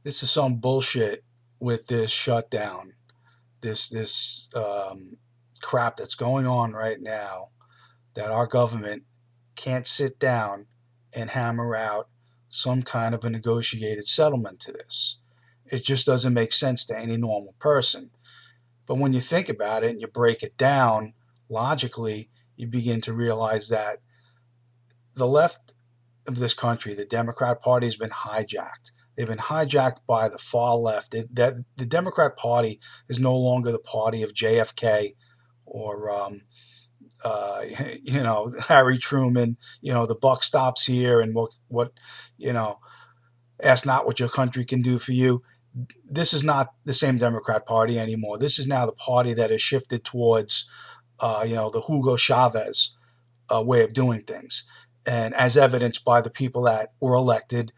This is some bullshit with this shutdown, this crap that's going on right now, that our government can't sit down and hammer out some kind of a negotiated settlement to this. It just doesn't make sense to any normal person. But when you think about it and you break it down logically, you begin to realize that the left of this country, the Democrat Party, has been hijacked. They've been hijacked by the far left. The Democrat Party is no longer the party of JFK or uh, Harry Truman. The buck stops here, and what you know, ask not what your country can do for you. This is not the same Democrat Party anymore. This is now the party that has shifted towards the Hugo Chavez way of doing things, and as evidenced by the people that were elected,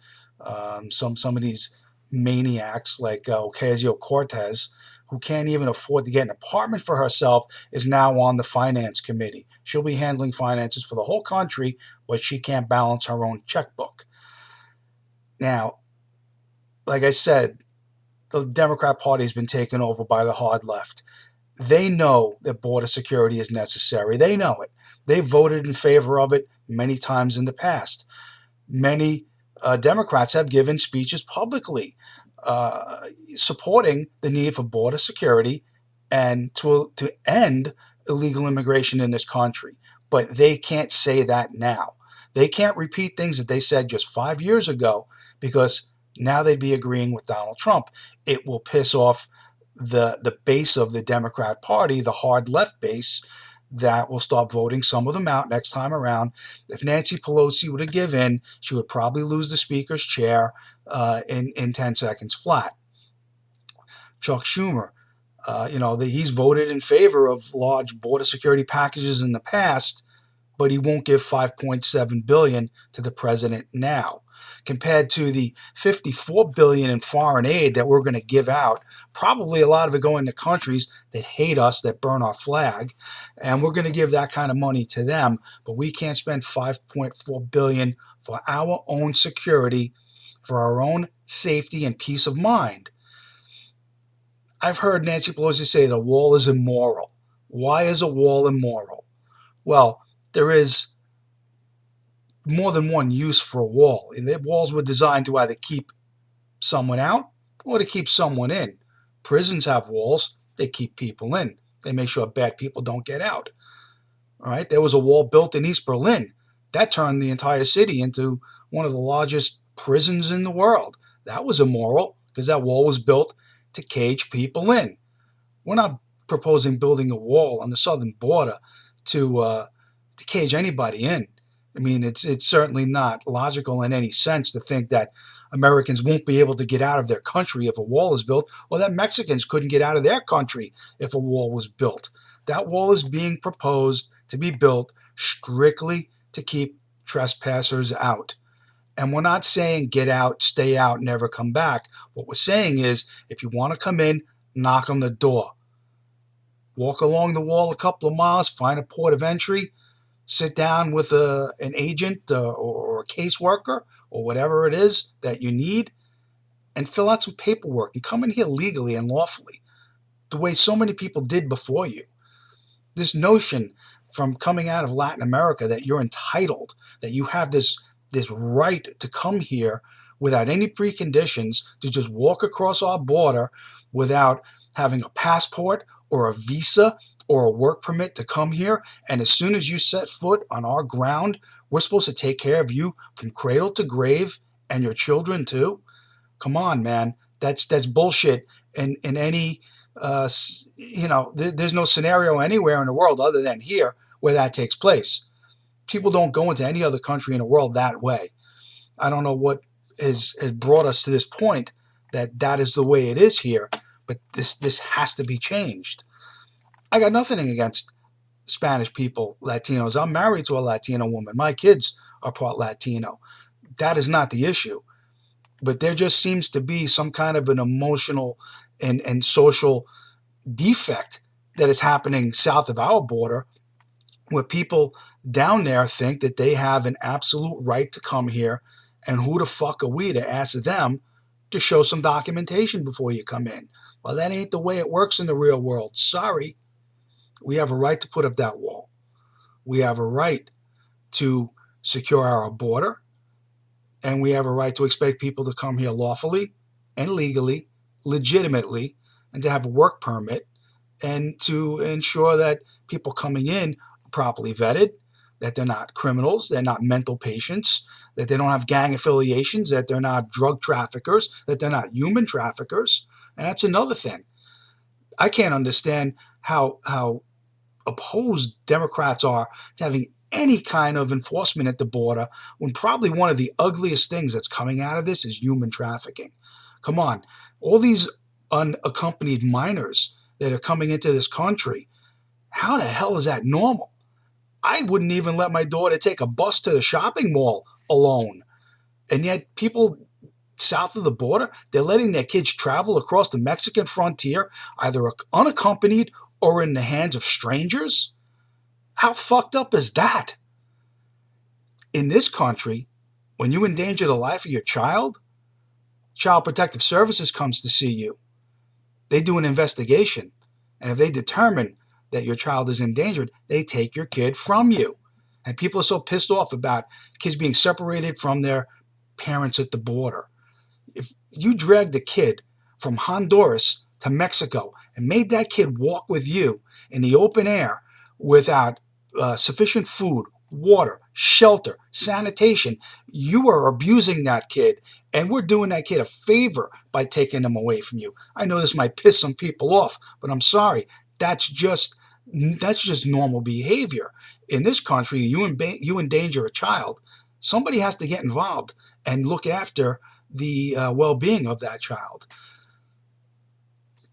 some of these maniacs like Ocasio-Cortez, who can't even afford to get an apartment for herself, is now on the finance committee. She'll be handling finances for the whole country, but she can't balance her own checkbook. Now, like I said, the Democrat Party has been taken over by the hard left. They know that border security is necessary. They know it. They voted in favor of it many times in the past. Many Democrats have given speeches publicly supporting the need for border security and to end illegal immigration in this country. But they can't say that now. They can't repeat things that they said just 5 years ago, because now they'd be agreeing with Donald Trump. It will piss off the base of the Democrat Party, the hard left base, that will start voting some of them out next time around. If Nancy Pelosi were to give in, she would probably lose the speaker's chair in 10 seconds flat. Chuck Schumer, he's voted in favor of large border security packages in the past, but he won't give $5.7 billion to the president now. Compared to the $54 billion in foreign aid that we're going to give out, probably a lot of it going to countries that hate us, that burn our flag, and we're going to give that kind of money to them, but we can't spend $5.4 billion for our own security, for our own safety and peace of mind. I've heard Nancy Pelosi say the wall is immoral. Why is a wall immoral? Well, there is more than one use for a wall. And the walls were designed to either keep someone out or to keep someone in. Prisons have walls. They keep people in. They make sure bad people don't get out. All right. There was a wall built in East Berlin that turned the entire city into one of the largest prisons in the world. That was immoral because that wall was built to cage people in. We're not proposing building a wall on the southern border to cage anybody in. I mean, it's certainly not logical in any sense to think that Americans won't be able to get out of their country if a wall is built, or that Mexicans couldn't get out of their country if a wall was built. That wall is being proposed to be built strictly to keep trespassers out. And we're not saying get out, stay out, never come back. What we're saying is if you want to come in, knock on the door. Walk along the wall a couple of miles, find a port of entry, sit down with an agent or a caseworker or whatever it is that you need, and fill out some paperwork and come in here legally and lawfully, the way so many people did before you. This notion from coming out of Latin America that you're entitled, that you have this right to come here without any preconditions, to just walk across our border without having a passport or a visa or a work permit to come here, and as soon as you set foot on our ground, we're supposed to take care of you from cradle to grave and your children too? Come on, man. That's bullshit. In any, there's no scenario anywhere in the world other than here where that takes place. People don't go into any other country in the world that way. I don't know what has brought us to this point that is the way it is here, but this has to be changed. I got nothing against Spanish people, Latinos. I'm married to a Latina woman. My kids are part Latino. That is not the issue. But there just seems to be some kind of an emotional and social defect that is happening south of our border, where people down there think that they have an absolute right to come here, and who the fuck are we to ask them to show some documentation before you come in. Well, that ain't the way it works in the real world. Sorry. We have a right to put up that wall. We have a right to secure our border, and we have a right to expect people to come here lawfully and legally, legitimately, and to have a work permit, and to ensure that people coming in are properly vetted, that they're not criminals, they're not mental patients, that they don't have gang affiliations, that they're not drug traffickers, that they're not human traffickers. And that's another thing. I can't understand how opposed Democrats are to having any kind of enforcement at the border, when probably one of the ugliest things that's coming out of this is human trafficking. Come on, all these unaccompanied minors that are coming into this country, how the hell is that normal? I wouldn't even let my daughter take a bus to the shopping mall alone. And yet people south of the border, they're letting their kids travel across the Mexican frontier, either unaccompanied or in the hands of strangers. How fucked up is that? In this country, when you endanger the life of your child, Child Protective Services comes to see you. They do an investigation, and if they determine that your child is endangered, they take your kid from you. And people are so pissed off about kids being separated from their parents at the border. If you dragged a kid from Honduras to Mexico and made that kid walk with you in the open air without sufficient food, water, shelter, sanitation, you are abusing that kid, and we're doing that kid a favor by taking him away from you. I know this might piss some people off, but I'm sorry. That's just normal behavior. In this country, you endanger a child, somebody has to get involved and look after the well-being of that child.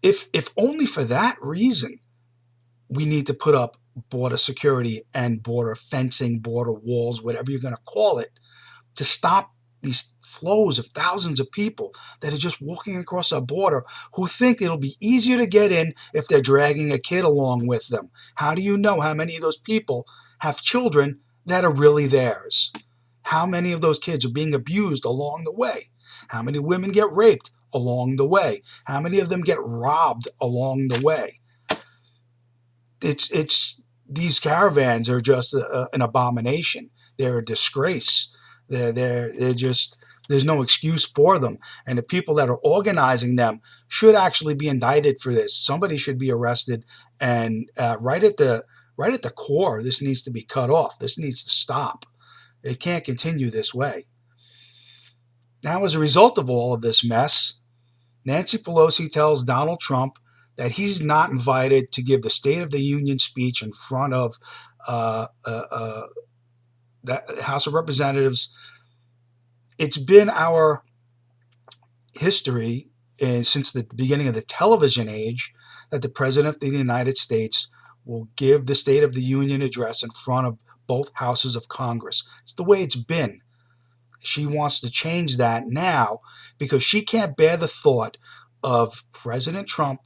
If only for that reason, we need to put up border security and border fencing, border walls, whatever you're going to call it, to stop these flows of thousands of people that are just walking across our border who think it'll be easier to get in if they're dragging a kid along with them. How do you know how many of those people have children that are really theirs? How many of those kids are being abused along the way? How many women get raped along the way? How many of them get robbed along the way? It's these caravans are just an abomination. They're a disgrace. They're just, there's no excuse for them. And the people that are organizing them should actually be indicted for this. Somebody should be arrested. And right at the core, this needs to be cut off. This needs to stop. It can't continue this way. Now, as a result of all of this mess, Nancy Pelosi tells Donald Trump that he's not invited to give the State of the Union speech in front of the House of Representatives. It's been our history since the beginning of the television age that the President of the United States will give the State of the Union address in front of both houses of Congress. It's the way it's been. She wants to change that now because she can't bear the thought of President Trump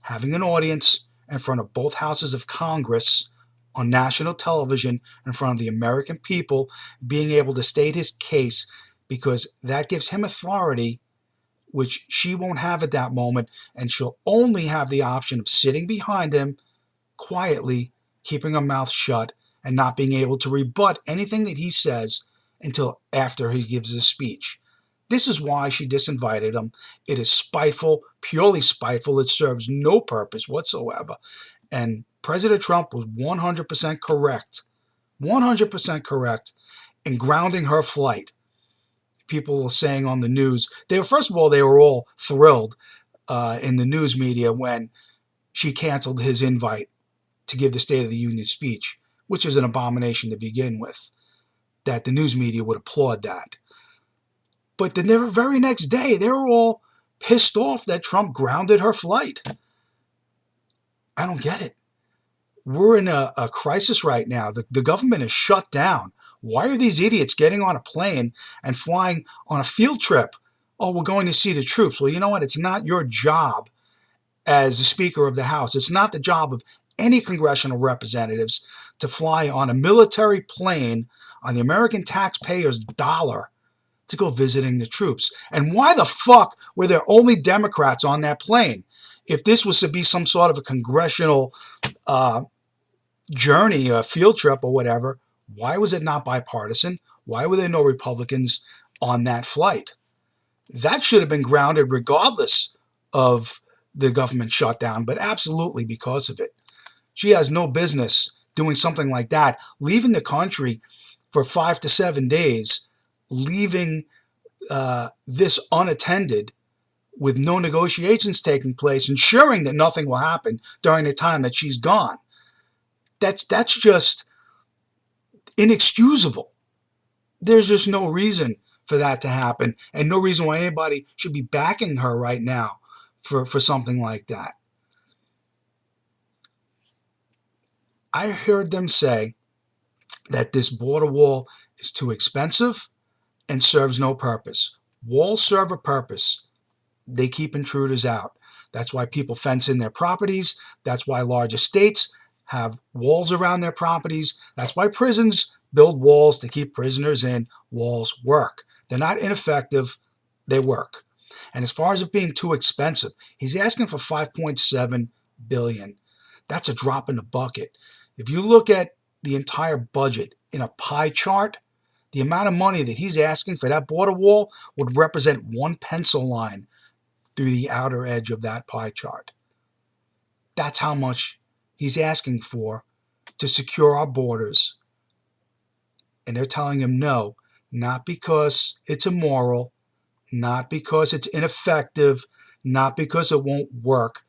having an audience in front of both houses of Congress on national television in front of the American people, being able to state his case, because that gives him authority, which she won't have at that moment, and she'll only have the option of sitting behind him quietly, keeping her mouth shut, and not being able to rebut anything that he says until after he gives his speech. This is why she disinvited him. It is spiteful, purely spiteful. It serves no purpose whatsoever. And President Trump was 100% correct, 100% correct in grounding her flight. People were saying on the news, first of all, they were all thrilled in the news media when she canceled his invite to give the State of the Union speech, which is an abomination to begin with, that the news media would applaud that. But the very next day, they were all pissed off that Trump grounded her flight. I don't get it. We're in a crisis right now. The government is shut down. Why are these idiots getting on a plane and flying on a field trip? Oh, we're going to see the troops. Well, you know what? It's not your job as the Speaker of the House. It's not the job of any congressional representatives to fly on a military plane on the American taxpayer's dollar to go visiting the troops. And why the fuck were there only Democrats on that plane? If this was to be some sort of a congressional journey, a field trip or whatever, why was it not bipartisan? Why were there no Republicans on that flight? That should have been grounded regardless of the government shutdown, but absolutely because of it. She has no business doing something like that, leaving the country for 5 to 7 days, leaving this unattended with no negotiations taking place, ensuring that nothing will happen during the time that she's gone. That's just inexcusable. There's just no reason for that to happen, and no reason why anybody should be backing her right now for something like that. I heard them say that this border wall is too expensive and serves no purpose. Walls serve a purpose. They keep intruders out. That's why people fence in their properties. That's why large estates have walls around their properties. That's why prisons build walls to keep prisoners in. Walls work. They're not ineffective. They work. And as far as it being too expensive, he's asking for $5.7 billion. That's a drop in the bucket. If you look at the entire budget in a pie chart, the amount of money that he's asking for that border wall would represent one pencil line through the outer edge of that pie chart. That's how much he's asking for to secure our borders. And they're telling him no, not because it's immoral, not because it's ineffective, not because it won't work,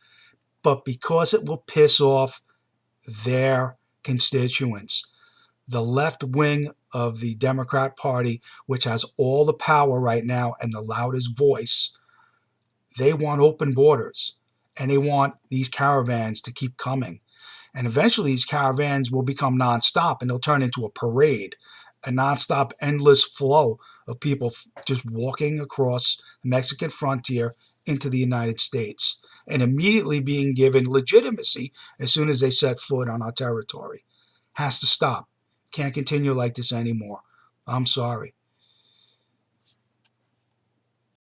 but because it will piss off their constituents. The left wing of the Democrat Party, which has all the power right now and the loudest voice, they want open borders, and they want these caravans to keep coming. And eventually these caravans will become nonstop, and they'll turn into a parade, a nonstop, endless flow of people just walking across the Mexican frontier into the United States, and immediately being given legitimacy as soon as they set foot on our territory. Has to stop. Can't continue like this anymore. I'm sorry.